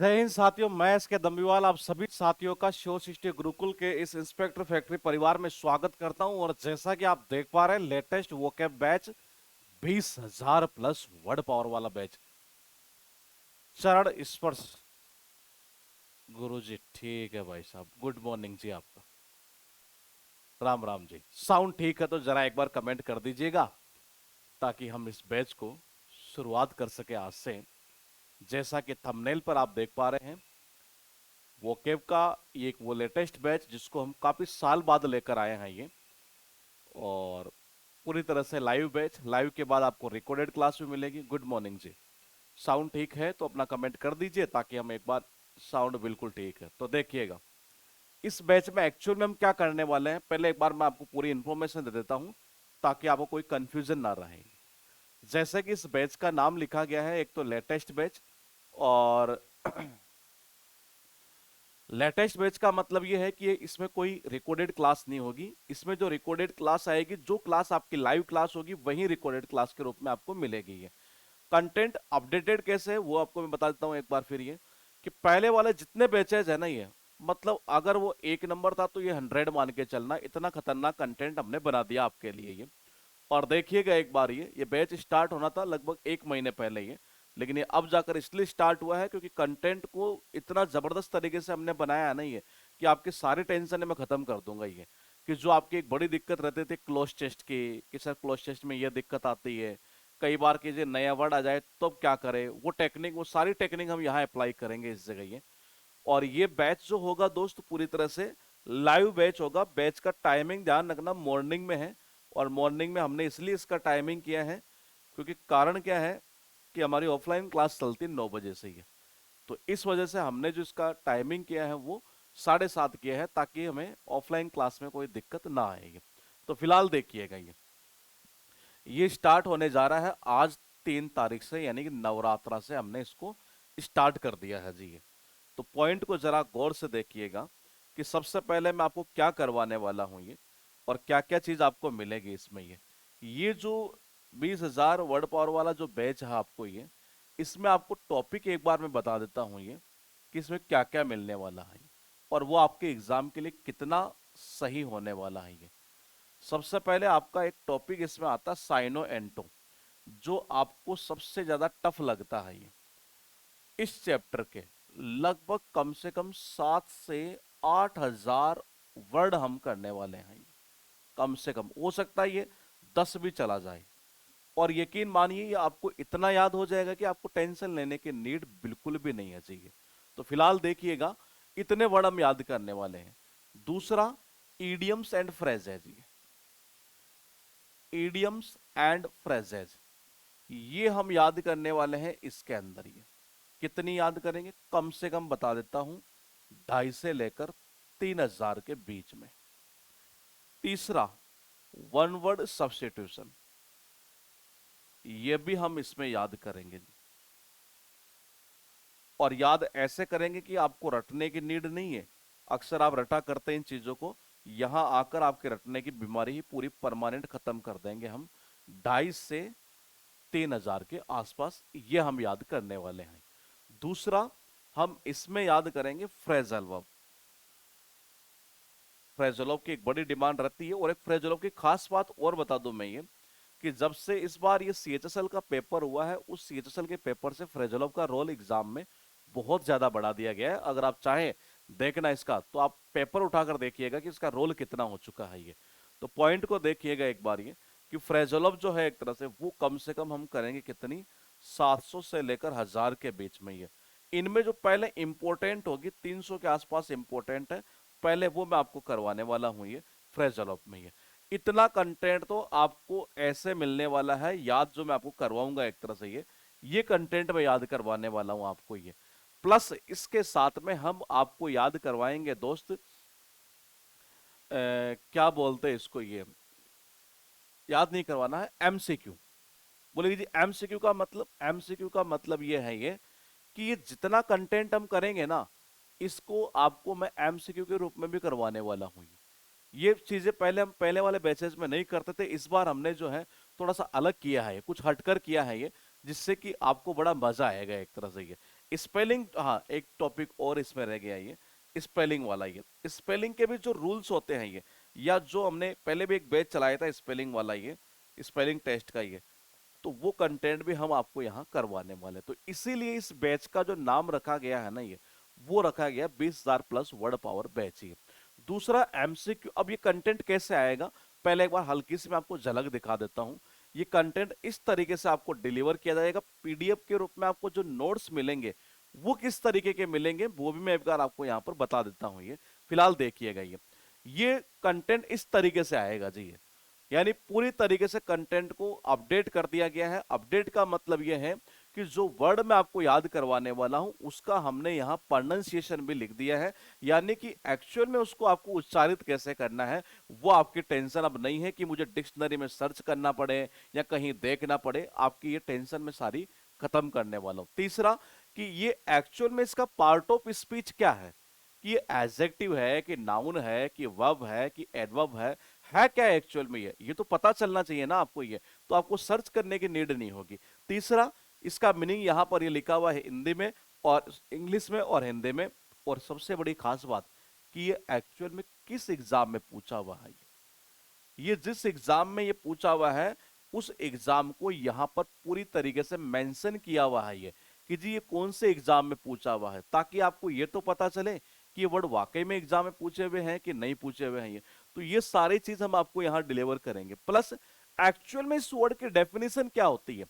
जय हिंद साथियों, मैं एस के दम्बीवाल आप सभी साथियों का शो सृष्टि गुरुकुल के इस इंस्पेक्टर फैक्ट्री परिवार में स्वागत करता हूं। और जैसा कि आप देख पा रहे हैं, latest vocab batch 20,000 plus word power वाला बैच। चरण स्पर्श। गुरुजी ठीक है भाई साहब, गुड मॉर्निंग जी आपका। राम राम जी। साउंड ठीक है तो जरा एक बार कमेंट कर दीजिएगा ताकि हम इस बैच को शुरुआत कर सके आज से। जैसा कि थंबनेल पर आप देख पा रहे हैं, वोकेब का ये एक वो लेटेस्ट बैच जिसको हम काफी साल बाद लेकर आए हैं ये। और पूरी तरह से लाइव बैच, लाइव के बाद आपको रिकॉर्डेड क्लास भी मिलेगी। गुड मॉर्निंग जी। साउंड ठीक है तो अपना कमेंट कर दीजिए ताकि हम एक बार। साउंड बिल्कुल ठीक है तो देखिएगा इस बैच में एक्चुअल में हम क्या करने वाले हैं। पहले एक बार मैं आपको पूरी इंफॉर्मेशन दे देता हूं ताकि आपको कोई कंफ्यूजन ना रहे। जैसे कि इस बैच का नाम लिखा गया है, एक तो लेटेस्ट बैच। और लेटेस्ट बैच का मतलब ये है कि इसमें कोई रिकॉर्डेड क्लास नहीं होगी। इसमें जो रिकॉर्डेड क्लास आएगी, जो क्लास आपकी लाइव क्लास होगी, वही रिकॉर्डेड क्लास के रूप में आपको मिलेगी। ये कंटेंट अपडेटेड कैसे है वो आपको मैं बता देता हूं एक बार फिर। ये कि पहले वाले जितने बैचेज है ना, ये मतलब अगर वो 1 नंबर था तो ये 100 मान के चलना, इतना खतरनाक कंटेंट हमने बना दिया आपके लिए ये। और देखिएगा एक बार, ये बैच स्टार्ट होना था लगभग 1 महीने पहले ये। लेकिन ये अब जाकर इसलिए स्टार्ट हुआ है क्योंकि कंटेंट को इतना जबरदस्त तरीके से हमने बनाया नहीं है कि आपकी सारी टेंशन मैं खत्म कर दूंगा ये। कि जो आपकी एक बड़ी दिक्कत रहती थी क्लोज टेस्ट की, कि सर क्लोज टेस्ट में ये दिक्कत आती है कई बार कि जो नया वर्ड आ जाए तो अब क्या करें, वो टेक्निक, वो सारी टेक्निक हम यहाँ अप्लाई करेंगे इस जगह ये। और ये बैच जो होगा दोस्त पूरी तरह से लाइव बैच होगा। बैच का टाइमिंग ध्यान रखना मॉर्निंग में है। और मॉर्निंग में हमने इसलिए इसका टाइमिंग किया है क्योंकि कारण क्या है कि हमारी ऑफलाइन क्लास चलती 9 बजे से ही है। तो इस वजह से हमने जो इसका टाइमिंग किया है वो 7:30 किया है ताकि हमें ऑफलाइन क्लास में कोई दिक्कत ना आएगी। तो फिलहाल देखिएगा ये स्टार्ट होने जा रहा है आज 3 तारीख से, यानी कि नवरात्रा से हमने इसको स्टार्ट कर दिया है जी ये। तो पॉइंट को जरा गौर से देखिएगा कि सबसे पहले मैं आपको क्या करवाने वाला हूं ये, और क्या क्या चीज आपको मिलेगी इसमें। ये जो 20,000 वर्ड पावर वाला जो बैच है आपको ये, इसमें आपको टॉपिक एक बार मैं बता देता हूं ये कि इसमें क्या क्या मिलने वाला है और वो आपके एग्जाम के लिए कितना सही होने वाला है ये। सबसे पहले आपका एक टॉपिक इसमें आता है साइनो एंटो, जो आपको सबसे ज्यादा टफ लगता है ये। इस चैप्टर के लगभग कम से कम 7 से 8 हजार वर्ड हम करने वाले हैं। कम से कम हो सकता है ये 10 भी चला जाए। और यकीन मानिए ये आपको इतना याद हो जाएगा कि आपको टेंशन लेने की नीड बिल्कुल भी नहीं है चाहिए। तो फिलहाल देखिएगा इतने वर्ड हम याद करने वाले हैं। दूसरा, idioms and phrases. Idioms and phrases ये हम याद करने वाले हैं इसके अंदर। ये कितनी याद करेंगे, कम से कम बता देता हूं 2.5 से लेकर 3,000 के बीच में। तीसरा, वन वर्ड सब्स्टिट्यूशन, ये भी हम इसमें याद करेंगे। और याद ऐसे करेंगे कि आपको रटने की नीड नहीं है। अक्सर आप रटा करते हैं इन चीजों को, यहां आकर आपके रटने की बीमारी ही पूरी परमानेंट खत्म कर देंगे हम। 2.5 से 3,000 के आसपास ये हम याद करने वाले हैं। दूसरा, हम इसमें याद करेंगे फ्रेजल वर्ब। फ्रेजल वर्ब की एक बड़ी डिमांड रहती है। और एक फ्रेजल वर्ब की खास बात और बता दूं मैं ये, कि जब से इस बार ये सीएचएसएल का पेपर हुआ है, उस सीएचएसएल के पेपर से फ्रेजल वर्ब का रोल एग्जाम में बहुत ज्यादा बढ़ा दिया गया है। अगर आप चाहें देखना इसका तो आप पेपर उठाकर देखिएगा कि इसका रोल कितना हो चुका है ये। तो पॉइंट को देखिएगा एक बार ये, कि फ्रेजल वर्ब जो है एक तरह से वो कम से कम हम करेंगे कितनी, 700 से लेकर 1,000 के बीच में ये। इनमें जो पहले इंपोर्टेंट होगी 300 के आसपास इंपोर्टेंट है, पहले वो मैं आपको करवाने वाला हूं ये फ्रेजल वर्ब में ये। इतना कंटेंट तो आपको ऐसे मिलने वाला है याद, जो मैं आपको करवाऊंगा एक तरह से ये कंटेंट मैं याद करवाने वाला हूं आपको ये। प्लस इसके साथ में हम आपको याद करवाएंगे दोस्त, क्या बोलते हैं इसको, ये याद नहीं करवाना है, एमसीक्यू। बोलेगी जी एमसीक्यू का मतलब, एमसीक्यू का मतलब ये है ये कि ये जितना कंटेंट हम करेंगे ना, इसको आपको मैं एमसीक्यू के रूप में भी करवाने वाला हूं ये चीजें पहले हम पहले वाले बैचेस में नहीं करते थे। इस बार हमने जो है थोड़ा सा अलग किया है, कुछ हटकर किया है ये, जिससे कि आपको बड़ा मजा आएगा एक तरह से ये। स्पेलिंग, हाँ एक टॉपिक और इसमें रह गया ये, स्पेलिंग वाला। ये स्पेलिंग के भी जो रूल्स होते हैं ये, या जो हमने पहले भी एक बैच चलाया था स्पेलिंग वाला, ये स्पेलिंग टेस्ट का ये, तो वो कंटेंट भी हम आपको यहाँ करवाने वाले। तो इसीलिए इस बैच का जो नाम रखा गया है ना, ये वो रखा गया 20,000 प्लस वर्ड पावर बैच। ये दूसरा एमसीक्यू। अब ये कंटेंट कैसे आएगा, पहले एक बार हल्की सी मैं आपको झलक दिखा देता हूँ। ये कंटेंट इस तरीके से आपको डिलीवर किया जाएगा, पीडीएफ के रूप में। आपको जो नोट्स मिलेंगे वो किस तरीके के मिलेंगे वो भी मैं एक बार आपको यहाँ पर बता देता हूँ। ये फिलहाल देखिएगा, ये कंटेंट इस तरीके से आएगा जी। ये यानी पूरी तरीके से कंटेंट को अपडेट कर दिया गया है। अपडेट का मतलब यह है कि जो वर्ड मैं आपको याद करवाने वाला हूं उसका हमने यहाँ प्रोनाउंसिएशन भी लिख दिया है, यानी कि एक्चुअल में उसको आपको उच्चारित कैसे करना है वो आपकी टेंशन अब नहीं है कि मुझे डिक्शनरी में सर्च करना पड़े या कहीं देखना पड़े। आपकी ये टेंशन में सारी खत्म करने वाला हूं। तीसरा, कि ये एक्चुअल में इसका पार्ट ऑफ स्पीच क्या है, कि ये एडजेक्टिव है कि नाउन है कि वर्ब है कि एडवर्ब है क्या एक्चुअल में। ये तो पता चलना चाहिए ना आपको। ये तो आपको सर्च करने की नीड नहीं होगी। तीसरा, इसका मीनिंग यहां पर ये लिखा हुआ है हिंदी में और इंग्लिश में और हिंदी में। और सबसे बड़ी खास बात कि ये एक्चुअल में किस एग्जाम में पूछा हुआ है। ये जिस एग्जाम में ये पूछा हुआ है उस एग्जाम को यहां पर पूरी तरीके से मेंशन किया हुआ है ये, कि जी ये कौन से एग्जाम में पूछा हुआ है, ताकि आपको ये तो पता चले कि ये वर्ड वाकई में एग्जाम में पूछे हुए हैं कि नहीं पूछे हुए हैं। ये तो ये सारी चीज हम आपको यहाँ डिलीवर करेंगे। प्लस एक्चुअल में इस वर्ड की डेफिनेशन क्या होती है,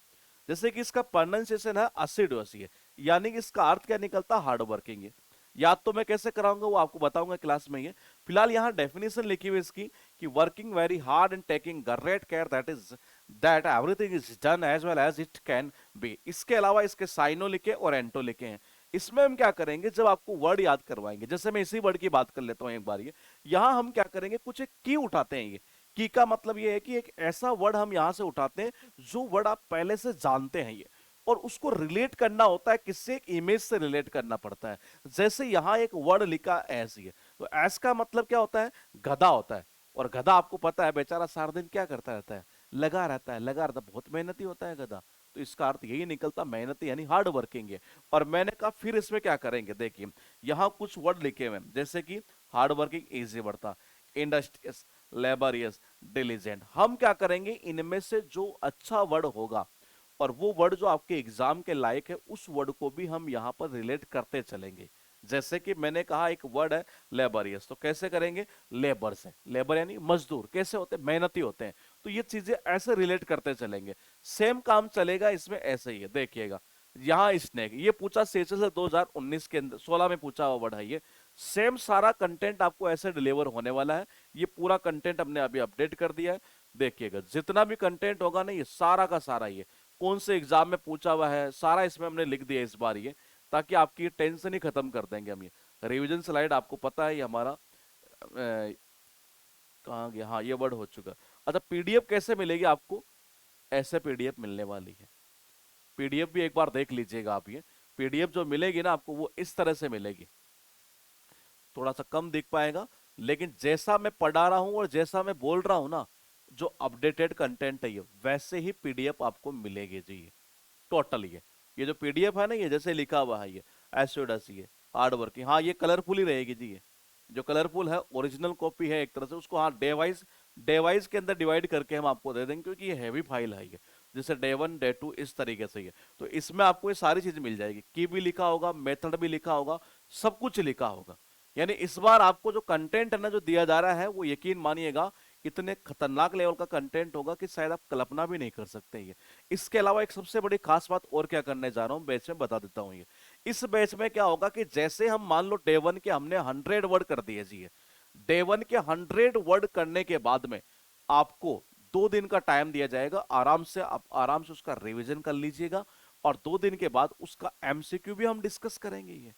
जैसे कि इसका प्रोनाउंसिएशन है असिडुअस, यानी कि इसका अर्थ क्या निकलता है, हार्ड वर्किंग। याद तो मैं कैसे कराऊंगा वो आपको बताऊंगा क्लास में। ये फिलहाल यहाँ डेफिनेशन लिखी हुई इसकी, कि working very hard and taking great care that everything is done as well as it can be. इसके अलावा इसके साइनो लिखे और एंटो लिखे हैं। इसमें हम क्या करेंगे, जब आपको वर्ड याद करवाएंगे, जैसे मैं इसी वर्ड की बात कर लेता हूं एक बार। ये यहाँ हम क्या करेंगे, कुछ एक की उठाते हैं। ये की का मतलब ये है कि एक ऐसा वर्ड हम यहां से उठाते हैं जो वर्ड आप पहले से जानते हैं। ये और उसको रिलेट करना होता है किससे, एक इमेज से रिलेट करना पड़ता है। जैसे यहां एक वर्ड लिखा एस, ये तो एस का मतलब क्या होता है, गधा होता है। और गधा आपको पता है बेचारा सारा दिन क्या करता रहता है, लगा रहता है, लगा रहता है, बहुत मेहनती होता है गधा। तो इसका अर्थ यही निकलता मेहनती यानी हार्ड वर्किंग है। और मैंने कहा फिर इसमें क्या करेंगे, देखिए यहां कुछ वर्ड लिखे हुए हैं, जैसे कि हार्ड वर्किंग इजी बढ़ता, इंडस्ट्रियस, लेबरियस, डिलीजेंट। हम क्या करेंगे, इनमें से जो अच्छा वर्ड होगा और वो वर्ड जो आपके एग्जाम के लायक है उस वर्ड को भी हम यहां पर रिलेट करते चलेंगे। जैसे कि मैंने कहा एक वर्ड है लेबरियस, तो कैसे करेंगे, लेबर से, लेबर यानी मजदूर कैसे होते हैं, मेहनती होते हैं। तो ये चीजें ऐसे रिलेट करते चलेंगे। सेम काम चलेगा इसमें ऐसे ही है, देखिएगा यहाँ स्नेक, ये पूछा सेशन से 2019 के अंदर 16 में पूछा हुआ वर्ड है ये। सेम सारा कंटेंट आपको ऐसे डिलीवर होने वाला है। ये पूरा कंटेंट हमने अभी अपडेट कर दिया है। देखिएगा जितना भी कंटेंट होगा ना, ये सारा का सारा ये कौन से एग्जाम में पूछा हुआ है सारा इसमें हमने लिख दिया इस बार। ये ताकि आपकी टेंशन ही खत्म कर देंगे हम। ये रिवीजन स्लाइड आपको पता है ये हमारा कहाँ गया, हाँ ये वर्ड हो चुका। अच्छा पीडीएफ कैसे मिलेगी आपको, ऐसे पीडीएफ मिलने वाली है। पीडीएफ भी एक बार देख लीजिएगा आप। ये पीडीएफ जो मिलेगी ना आपको वो इस तरह से मिलेगी, थोड़ा सा कम दिख पाएगा, लेकिन जैसा मैं पढ़ा रहा हूं और जैसा मैं बोल रहा हूं ना, जो अपडेटेड कंटेंट है ये वैसे ही पीडीएफ आपको मिलेगी जी। ये टोटल ये जो पीडीएफ है ना, ये जैसे लिखा हुआ है ये एसोडस, ये हार्ड वर्किंग, हाँ ये कलरफुल ही रहेगी जी। ये जो कलरफुल है ओरिजिनल कॉपी है एक तरह से, उसको हाँ डे वाइज के अंदर डिवाइड करके हम आपको दे देंगे, क्योंकि ये हैवी फाइल है। ये जैसे डे 1 डे 2 इस तरीके से। ये तो इसमें आपको ये सारी चीज मिल जाएगी, की भी लिखा होगा, मेथड भी लिखा होगा, सब कुछ लिखा होगा। यानी इस बार आपको जो कंटेंट है ना जो दिया जा रहा है वो यकीन मानिएगा इतने खतरनाक लेवल का कंटेंट होगा कि शायद आप कल्पना भी नहीं कर सकते। ये इसके अलावा एक सबसे बड़ी खास बात और क्या करने जा रहा हूं बैच में बता देता हूं। ये इस बैच में क्या होगा कि जैसे हम मान लो डे 1 के हमने 100 वर्ड कर दिए जी, डे 1 के 100 वर्ड करने के बाद में आपको 2 दिन का टाइम दिया जाएगा, आराम से आप आराम से उसका रिविजन कर लीजिएगा। और 2 दिन के बाद उसका एमसीक्यू भी हम डिस्कस करेंगे। ये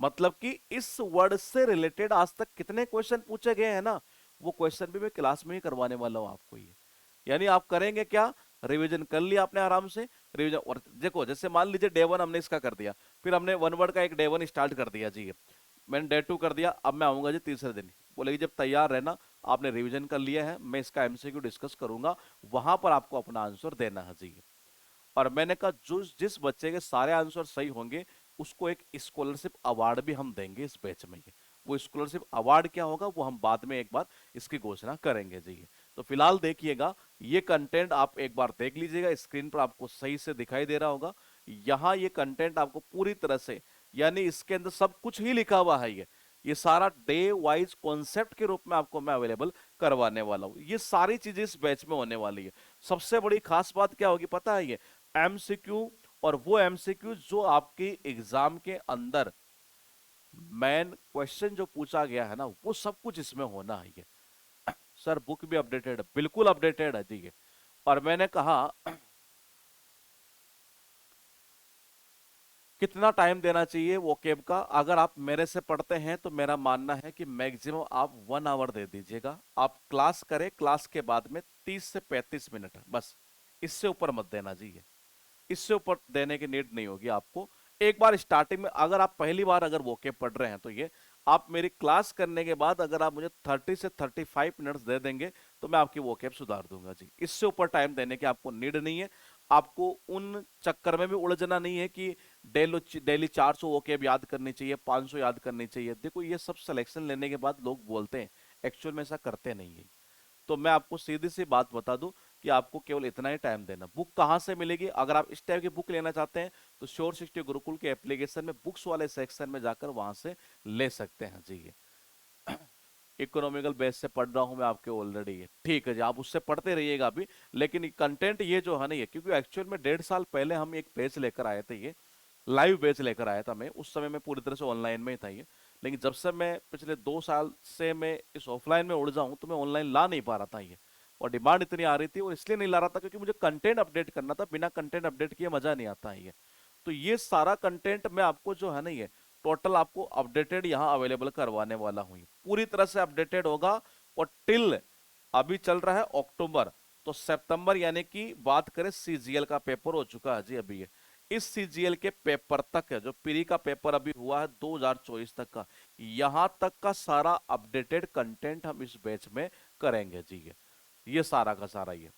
मतलब कि इस वर्ड से रिलेटेड आज तक कितने क्वेश्चन पूछे गए हैं ना, वो क्वेश्चन भी मैं क्लास में ही करवाने वाला हूं आपको। ये यानी आप करेंगे क्या, रिवीजन कर लिया आपने आराम से, रिवीजन। और देखो जैसे मान लीजिए डे 1 हमने इसका कर दिया, फिर हमने वन वर्ड का एक डे 1 स्टार्ट कर दिया जी, मैंने डे 2 कर दिया, अब मैं आऊंगा जी तीसरे दिन, बोलेगी जब तैयार रहना, आपने रिवीजन कर लिया है, मैं इसका एमसीक्यू डिस्कस करूंगा, वहां पर आपको अपना आंसर देना है जी। और मैंने कहा जो जिस बच्चे के सारे आंसर सही होंगे उसको एक स्कॉलरशिप अवार्ड भी हम देंगे इस बैच में। ये वो स्कॉलरशिप अवार्ड क्या होगा वो हम बाद में एक बार इसकी घोषणा करेंगे जी। तो फिलहाल देखिएगा, ये कंटेंट आप एक बार देख लीजिएगा, स्क्रीन पर आपको सही से दिखाई दे रहा होगा। यहाँ ये कंटेंट आपको पूरी तरह से, यानी इसके अंदर सब कुछ ही लिखा हुआ है। ये सारा डे वाइज कॉन्सेप्ट के रूप में आपको मैं अवेलेबल करवाने वाला हूँ। ये सारी चीजें इस बैच में होने वाली है। सबसे बड़ी खास बात क्या होगी पता है? ये एमसीक्यू, और वो एमसीक्यू जो आपके एग्जाम के अंदर मेन क्वेश्चन जो पूछा गया है ना, वो सब कुछ इसमें होना है। ये सर बुक भी अपडेटेड है, बिल्कुल अपडेटेड है जी ये। और मैंने कहा कितना टाइम देना चाहिए वो कैब का, अगर आप मेरे से पढ़ते हैं तो मेरा मानना है कि मैक्सिमम आप 1 आवर दे दीजिएगा। आप क्लास करें, क्लास के बाद में 30 से 35 मिनट बस, इससे ऊपर मत देना जी ये। इससे ऊपर देने की नीड नहीं होगी आपको। एक बार स्टार्टिंग में अगर आप पहली बार अगर वोकेब पढ़ रहे हैं तो ये आप मेरी क्लास करने के बाद अगर आप मुझे 30 से 35 मिनट्स दे देंगे तो मैं आपकी वोकेब सुधार दूंगा जी। इससे ऊपर टाइम देने की आपको नीड नहीं है। आपको उन चक्कर में भी उलझना नहीं है कि डेली डेली 400 वोकेब याद करनी चाहिए, 500 याद करनी चाहिए। देखो ये सब सिलेक्शन लेने के बाद लोग बोलते हैं, एक्चुअल में ऐसा करते नहीं है। तो मैं आपको सीधी सी बात बता दूं कि आपको केवल इतना ही टाइम देना। बुक कहां से मिलेगी? अगर आप इस टाइप की बुक लेना चाहते हैं तो श्योर 60 गुरुकुल के एप्लीकेशन में बुक्स वाले सेक्शन में जाकर वहां से ले सकते हैं जी। ये इकोनॉमिकल बेस से पढ़ रहा हूं मैं आपके ऑलरेडी, ये ठीक है जी, आप उससे पढ़ते रहिएगा अभी। लेकिन कंटेंट ये जो है ना, ये क्योंकि एक्चुअल में 1.5 साल पहले हम एक पेज लेकर आए थे, ये लाइव बैच लेकर आया था मैं। उस समय मैं पूरी तरह से ऑनलाइन में ही था ये। लेकिन जब से मैं पिछले 2 साल से मैं इस ऑफलाइन में उलझा हूं तो मैं ऑनलाइन ला नहीं पा रहा था ये। और डिमांड इतनी आ रही थी, और इसलिए नहीं ला रहा था क्योंकि मुझे कंटेंट अपडेट करना था। बिना कंटेंट अपडेट किए मजा नहीं आता है ये। तो ये सारा कंटेंट मैं आपको जो है ना, ये टोटल आपको अपडेटेड यहाँ अवेलेबल करवाने वाला हूँ। पूरी तरह से अपडेटेड होगा। और टिल अभी चल रहा है अक्टूबर, तो सितंबर यानी कि बात करें सीजीएल का पेपर हो चुका है जी अभी ये। इस सीजीएल के पेपर तक है, जो प्री का पेपर अभी हुआ है 2024 तक का, यहां तक का सारा अपडेटेड कंटेंट हम इस बैच में करेंगे जी। ये सारा का सारा ये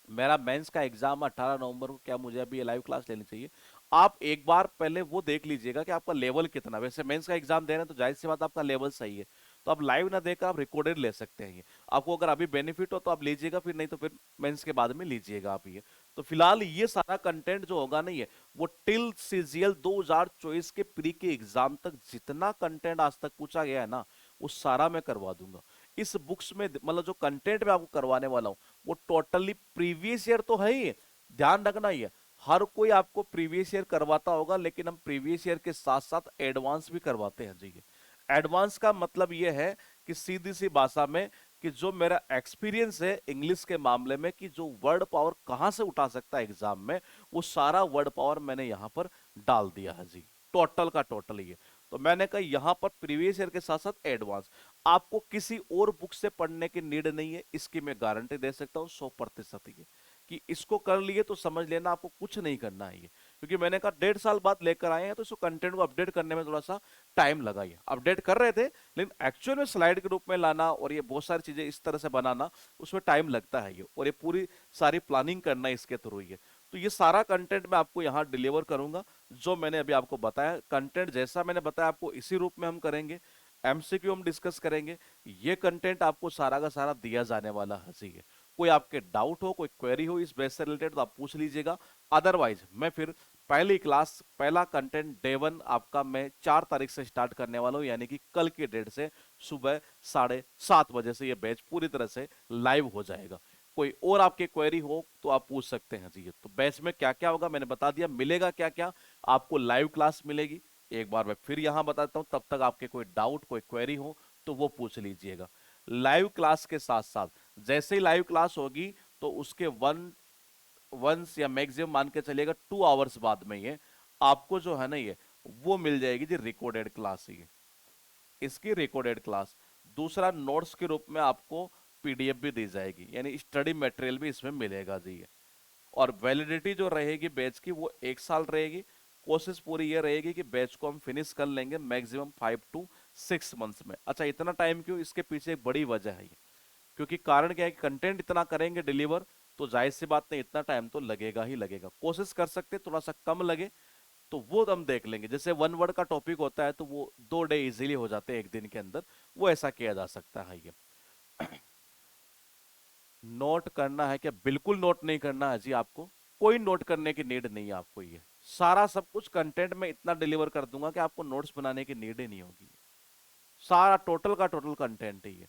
मेरा मेंस का एग्जाम 18 नवंबर को, क्या मुझे अभी ये लाइव क्लास लेनी चाहिए? आप एक बार पहले वो देख लीजिएगा कि आपका लेवल कितना। वैसे मेंस का एग्जाम दे रहे हैं तो जाहिर सी बात आपका लेवल सही है, तो आप लाइव ना देकर आप रिकॉर्डेड ले सकते हैं ये। आपको अगर अभी बेनिफिट हो तो आप लीजिएगा, फिर नहीं तो फिर मेंस के बाद में लीजिएगा आप ये। तो फिलहाल ये सारा कंटेंट जो होगा नहीं है, वो टिल सीजीएल 2024 के प्री के एग्जाम तक जितना कंटेंट आज तक पूछा गया है ना, वो सारा मैं करवा दूंगा इस बुक्स में। मतलब जो कंटेंट मैं आपको करवाने वाला हूँ वो टोटली प्रीवियस ईयर तो है ही, ध्यान रखना ही है। हर कोई आपको प्रीवियस ईयर करवाता होगा, लेकिन हम प्रीवियस ईयर के साथ साथ एडवांस भी करवाते हैं जी। एडवांस का मतलब ये है कि सीधी सी भाषा में कि जो मेरा एक्सपीरियंस है इंग्लिश के मामले में, कि जो वर्ड पावर कहां से उठा सकता है एग्जाम में, वो सारा वर्ड पावर मैंने यहां पर डाल दिया है जी। टोटल का टोटल ये। तो मैंने कहा यहां पर प्रीवियस ईयर के साथ साथ एडवांस। आपको किसी और बुक से पढ़ने की नीड नहीं है, इसकी मैं गारंटी दे सकता हूँ 100% ये, कि इसको कर लिए तो समझ लेना आपको कुछ नहीं करना है ये। क्योंकि मैंने कहा 1.5 साल बाद लेकर आए हैं तो इसको कंटेंट को अपडेट करने में थोड़ा सा टाइम लगा। ये अपडेट कर रहे थे, लेकिन एक्चुअल में स्लाइड के रूप में लाना और ये बहुत सारी चीजें इस तरह से बनाना, उसमें टाइम लगता है ये। और ये पूरी सारी प्लानिंग करना इसके थ्रू ही है। तो ये सारा कंटेंट मैं आपको यहाँ डिलीवर करूंगा, जो मैंने अभी आपको बताया। कंटेंट जैसा मैंने बताया आपको इसी रूप में हम करेंगे। एमसीक्यू हम डिस्कस करेंगे। ये कंटेंट आपको सारा का सारा दिया जाने वाला है जी। कोई आपके डाउट हो, कोई क्वेरी हो इस बेस से रिलेटेड तो आप पूछ लीजिएगा। अदरवाइज मैं फिर पहली क्लास, पहला कंटेंट डे 1 आपका मैं 4 तारीख से स्टार्ट करने वाला हूं, यानी कि कल की डेट से सुबह 7:30 बजे से ये बैच पूरी तरह से लाइव हो जाएगा। कोई और आपके क्वेरी हो तो आप पूछ सकते हैं जी। तो बैच में क्या क्या होगा मैंने बता दिया, मिलेगा क्या क्या। आपको लाइव क्लास मिलेगी, एक बार मैं फिर यहां बताता हूं। तब तक आपके कोई डाउट, कोई क्वेरी हो तो वो पूछ लीजिएगा। लाइव क्लास के साथ साथ जैसे ही लाइव क्लास होगी तो उसके वंस या मैक्सिमम मान के चलिएगा 2 आवर्स बाद में ये आपको जो है ना, ये वो मिल जाएगी जी रिकॉर्डेड क्लास। ये इसकी रिकॉर्डेड क्लास। दूसरा, नोट्स के रूप में आपको पीडीएफ भी दी जाएगी, यानी स्टडी मटेरियल भी इसमें मिलेगा जी। और वैलिडिटी जो रहेगी बैच की वो 1 साल रहेगी। कोशिश पूरी ये रहेगी कि बैच को हम फिनिश कर लेंगे मैक्सिमम 5 to 6 मंथ्स में। अच्छा, इतना टाइम क्यों? इसके पीछे एक बड़ी वजह है ये। क्योंकि कारण क्या है कि कंटेंट इतना करेंगे डिलीवर, तो जाहिर सी बात नहीं, इतना टाइम तो लगेगा ही लगेगा। कोशिश कर सकते थोड़ा सा कम लगे, तो वो हम देख लेंगे। जैसे वन वर्ड का टॉपिक होता है तो वो 2 डे इजीली हो जाते हैं एक दिन के अंदर, वो ऐसा किया जा सकता है ये। नोट करना है क्या? बिल्कुल नोट नहीं करना है जी आपको, कोई नोट करने की नीड नहीं है आपको। ये सारा सब कुछ कंटेंट में इतना डिलीवर कर दूंगा कि आपको नोट्स बनाने की नीड ही नहीं होगी। सारा टोटल का टोटल कंटेंट ही है।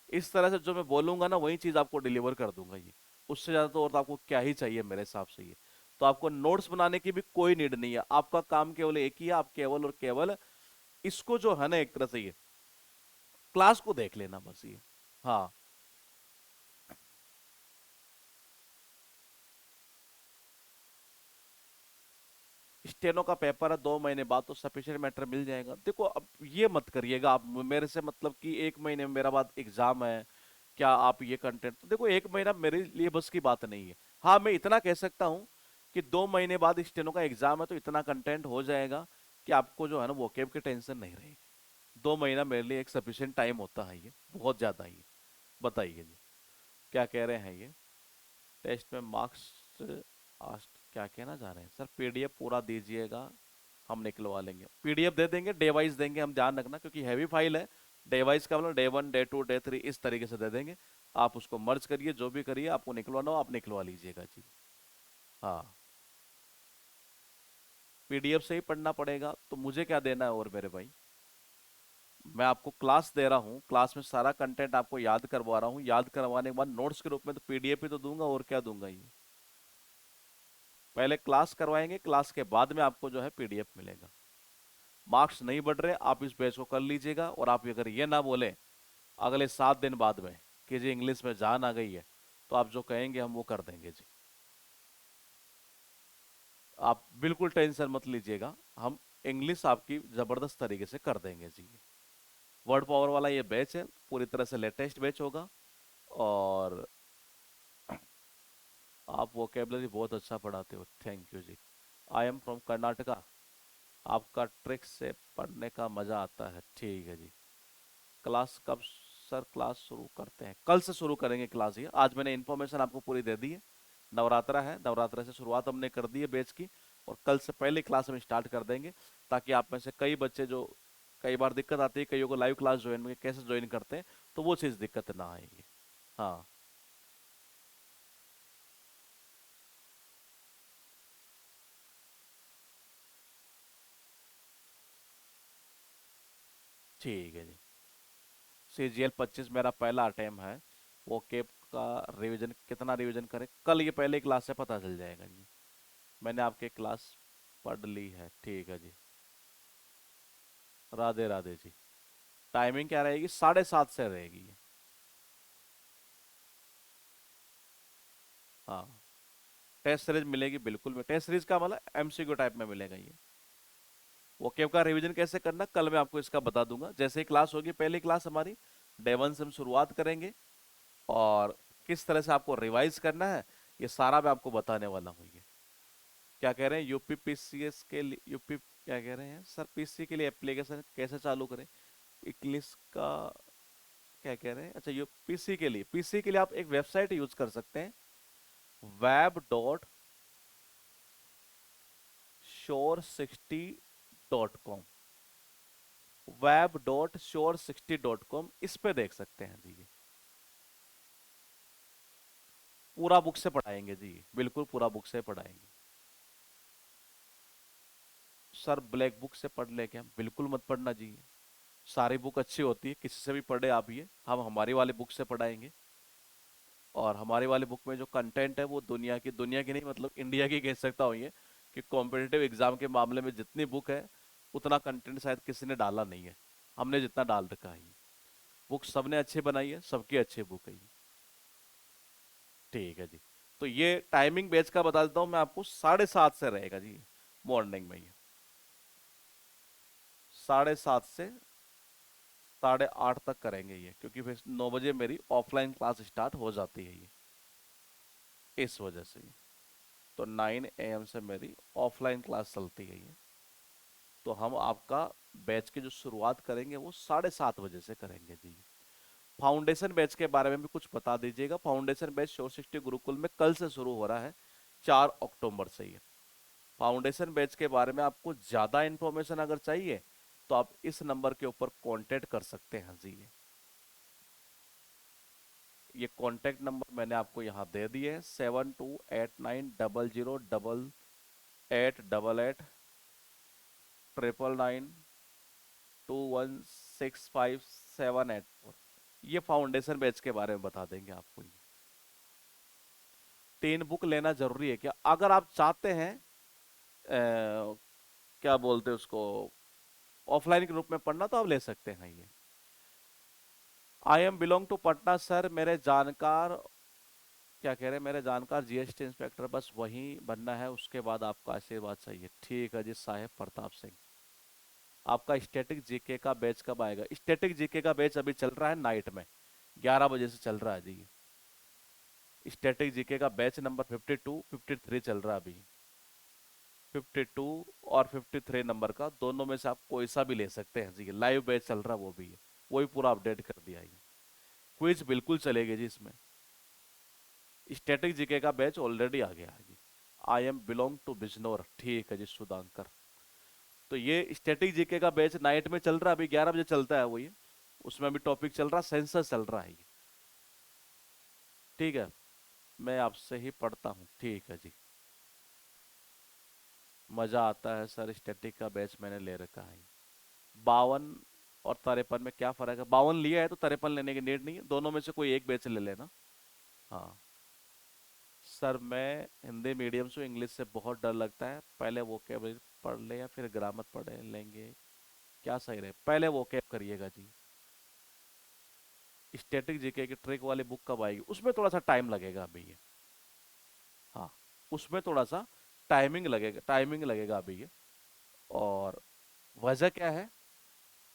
इस तरह से जो मैं बोलूंगा ना वही चीज आपको डिलीवर कर दूंगा ये। उससे ज्यादा तो और तो आपको क्या ही चाहिए मेरे हिसाब से ये। तो आपको नोट्स बनाने की भी कोई नीड नहीं है, आपका काम केवल एक ही है, आप केवल और केवल इसको जो है ना एक तरह से ये क्लास को देख लेना बस ये। हाँ, स्टेनो का पेपर है 2 महीने बाद, तो सफिशिएंट मैटर मिल जाएगा। देखो अब ये मत करिएगा आप मेरे से, मतलब कि 1 महीने में मेरा बाद एग्जाम है, क्या आप ये कंटेंट, तो देखो 1 महीना मेरे लिए बस की बात नहीं है। हाँ मैं इतना कह सकता हूँ कि 2 महीने बाद स्टेनो का एग्जाम है तो इतना कंटेंट हो जाएगा कि आपको जो है ना वोकेब की टेंशन नहीं रहेगी। 2 महीना मेरे लिए एक सफिशिएंट टाइम होता है, ये बहुत ज्यादा ही है। बताइए जी, क्या कह रहे हैं ये? टेस्ट में मार्क्स आज क्या कहना चाह रहे हैं सर? पीडीएफ पूरा दीजिएगा, हम निकलवा लेंगे। पीडीएफ दे देंगे, डे वाइज देंगे हम, ध्यान रखना क्योंकि हैवी फाइल है। डे वाइज का मतलब डे 1 डे 2 डे 3 इस तरीके से दे देंगे। आप उसको मर्ज करिए, जो भी करिए, आपको निकलवाना हो आप निकलवा लीजिएगा जी। हाँ, पीडीएफ से ही पढ़ना पड़ेगा तो मुझे क्या देना है और मेरे भाई? मैं आपको क्लास दे रहा हूँ, क्लास में सारा कंटेंट आपको याद करवा रहा हूँ, याद करवाने के बाद नोट्स के रूप में तो पीडीएफ ही तो दूंगा, और क्या दूंगा ये? पहले क्लास करवाएंगे, क्लास के बाद में आपको जो है पीडीएफ मिलेगा। मार्क्स नहीं बढ़ रहे, आप इस बैच को कर लीजिएगा, और आप अगर ये ना बोले अगले 7 दिन बाद में कि जी इंग्लिश में जान आ गई है, तो आप जो कहेंगे हम वो कर देंगे जी। आप बिल्कुल टेंशन मत लीजिएगा, हम इंग्लिश आपकी जबरदस्त तरीके से कर देंगे जी। वर्ड पावर वाला ये बैच है, पूरी तरह से लेटेस्ट बैच होगा। और आप वोकेबलरी बहुत अच्छा पढ़ाते हो, थैंक यू जी। I am from Karnataka. आपका ट्रिक से पढ़ने का मजा आता है, ठीक है जी। क्लास कब सर? क्लास शुरू करते हैं, कल से शुरू करेंगे क्लास। ये आज मैंने इन्फॉर्मेशन आपको पूरी दे दी है। नवरात्रा है, नवरात्रा से शुरुआत हमने कर दी है बैच की, और कल से पहले क्लास हम स्टार्ट कर देंगे, ताकि आप में से कई बच्चे जो, कई बार दिक्कत आती है कईयों को लाइव क्लास ज्वाइन में कैसे ज्वाइन करते हैं, तो वो चीज़ दिक्कत ना आएगी। हाँ, ठीक है जी। CGL 25 मेरा पहला अटेम्प्ट है। वो केप का रिवीजन कितना रिवीजन करें, कल ये पहले क्लास से पता चल जाएगा जी। मैंने आपके क्लास पढ़ ली है, ठीक है जी। राधे राधे जी। टाइमिंग क्या रहेगी? 7:30 से रहेगी ये। हाँ, टेस्ट सीरीज मिलेगी बिल्कुल में, टेस्ट सीरीज का मतलब MCQ टाइप में मिलेगा ये। ओके, का रिवीजन कैसे करना कल मैं आपको इसका बता दूंगा, जैसे ही क्लास होगी, पहली क्लास हमारी डे 1 से हम शुरुआत करेंगे, और किस तरह से आपको रिवाइज करना है ये सारा मैं आपको बताने वाला हूँ ये। क्या कह रहे हैं? यूपी PCS के लिए, यूपी क्या कह रहे हैं सर? पीसी के लिए एप्लीकेशन कैसे चालू करें? इंग्लिश का क्या कह रहे हैं? अच्छा, पीसी के लिए, पीसी के लिए आप एक वेबसाइट यूज कर सकते हैं, web.shore60.com। web.shore60.com, इस पे देख सकते हैं जी। पूरा बुक से पढ़ाएंगे जी, बिल्कुल पूरा बुक से पढ़ाएंगे। सर ब्लैक बुक से पढ़ ले क्या? बिल्कुल मत पढ़ना जी। सारी बुक अच्छी होती है, किसी से भी पढ़े आप, ये हम हमारी वाली बुक से पढ़ाएंगे। और हमारी वाली बुक में जो कंटेंट है वो दुनिया की नहीं, मतलब इंडिया की कह सकता हूँ ये, कि कॉम्पिटिटिव एग्जाम के मामले में जितनी बुक है उतना कंटेंट शायद किसी ने डाला नहीं है, हमने जितना डाल रखा है। बुक सबने अच्छी बनाई है, सबकी अच्छी बुक है ये। ठीक है जी। तो ये टाइमिंग बैच का बता देता हूँ मैं आपको, 7:30 से रहेगा जी, मॉर्निंग में ये। 7:30 से 8:30 तक करेंगे ये, क्योंकि फिर 9 बजे मेरी ऑफलाइन क्लास स्टार्ट हो जाती है ये, इस वजह से ये। तो 9 AM से मेरी ऑफलाइन क्लास चलती है ये। तो हम आपका बैच की जो शुरुआत करेंगे वो 7:30 बजे से करेंगे जी। फाउंडेशन बैच के बारे में भी कुछ बता दीजिएगा। फाउंडेशन बैच श्योर 60 गुरुकुल में कल से शुरू हो रहा है, 4 अक्टूबर से ये। फाउंडेशन बैच के बारे में आपको ज्यादा इंफॉर्मेशन अगर चाहिए तो आप इस नंबर के ऊपर कांटेक्ट कर सकते हैं जी। ये कांटेक्ट नंबर मैंने आपको यहाँ दे दिए है, 728900888899216578। ये फाउंडेशन बैच के बारे में बता देंगे आपको ये। 3 बुक लेना जरूरी है क्या? अगर आप चाहते हैं क्या बोलते हैं उसको, ऑफलाइन के रूप में पढ़ना तो आप ले सकते हैं ये। I am belong to Patna sir, मेरे जानकार, क्या कह रहे हैं, मेरे जानकार जीएसटी इंस्पेक्टर, बस वही बनना है, उसके बाद आपका आशीर्वाद चाहिए। ठीक है जी साहेब प्रताप सिंह। आपका स्टैटिक जीके का बैच कब आएगा? स्टैटिक जीके का बैच अभी चल रहा है नाइट में, 11 बजे से चल रहा है जी। स्टैटिक जीके का बैच नंबर 52 53 चल रहा है अभी। 52 और 53 नंबर का, दोनों में से आप कोई सा भी ले सकते हैं जी। लाइव बैच चल रहा है वो भी है, वही पूरा अपडेट कर दिया है। क्विज बिल्कुल चलेगी जी इसमें। स्टैटिक जीके का बैच ऑलरेडी आ गया है जी। I am belong to Bijnor, ठीक है जी सुधांकर। तो ये स्टैटिक जीके का बैच नाइट में चल रहा है, अभी 11 बजे चलता है वो ये। उसमें अभी टॉपिक चल रहा है, सेंसस चल रहा है ये। ठीक है, मैं आपसे ही पढ़ता हूँ, ठीक है जी। मजा आता है सर, स्टैटिक का बैच मैंने ले रखा है। 52 और 53 में क्या फर्क है? 52 लिया है तो 53 लेने की नीड नहीं है, दोनों में से कोई एक बैच ले लेना। हाँ सर, मैं हिंदी मीडियम से, इंग्लिश से बहुत डर लगता है, पहले वोकेबलरी पढ़ ले या फिर ग्रामर पढ़ लेंगे, क्या सही रहे? पहले वोकेब करिएगा जी। स्टैटिक जीके की ट्रिक वाली बुक कब आएगी? उसमें थोड़ा सा टाइम लगेगा अभी ये। हाँ, उसमें थोड़ा सा टाइमिंग लगेगा अभी ये। और वजह क्या है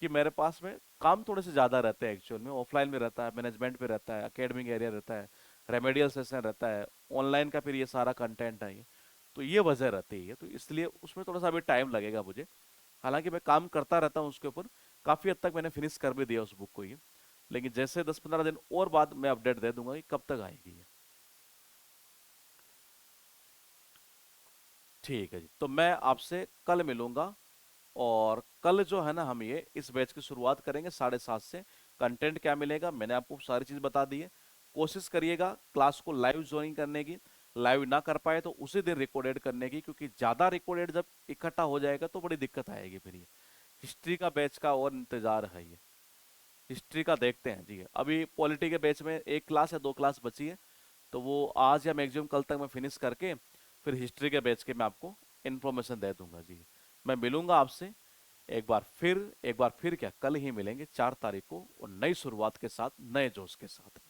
कि मेरे पास में काम थोड़े से ज़्यादा रहते हैं एक्चुअल में। ऑफलाइन में रहता है, मैनेजमेंट पे रहता है, एकेडमिक एरिया रहता है, रेमेडियल सेशन रहता है, ऑनलाइन का फिर ये सारा कंटेंट है ये। तो ये वजह रहती है, तो इसलिए उसमें थोड़ा सा अभी टाइम लगेगा मुझे। हालांकि मैं काम करता रहता हूँ उसके ऊपर, काफ़ी हद तक मैंने फिनिश कर भी दिया उस बुक को ये। लेकिन जैसे 10-15 दिन और बाद मैं अपडेट दे दूंगा कि कब तक आएगी ये। ठीक है जी, तो मैं आपसे कल मिलूंगा। और कल जो है ना, हम ये इस बैच की शुरुआत करेंगे 7:30 से। कंटेंट क्या मिलेगा मैंने आपको सारी चीज बता दी है। कोशिश करिएगा क्लास को लाइव ज्वाइन करने की, लाइव ना कर पाए तो उसी दिन रिकॉर्डेड करने की, क्योंकि ज्यादा रिकॉर्डेड जब इकट्ठा हो जाएगा तो बड़ी दिक्कत आएगी फिर ये। हिस्ट्री का बैच का और इंतजार है ये। हिस्ट्री का देखते हैं जी, अभी पॉलिटी के बैच में 1 क्लास या 2 क्लास बची है, तो वो आज या मैक्सिमम कल तक मैं फिनिश करके फिर हिस्ट्री के बैच के मैं आपको इन्फॉर्मेशन दे दूंगा जी। मैं मिलूंगा आपसे एक बार फिर क्या, कल ही मिलेंगे 4 तारीख को, और नई शुरुआत के साथ, नए जोश के साथ।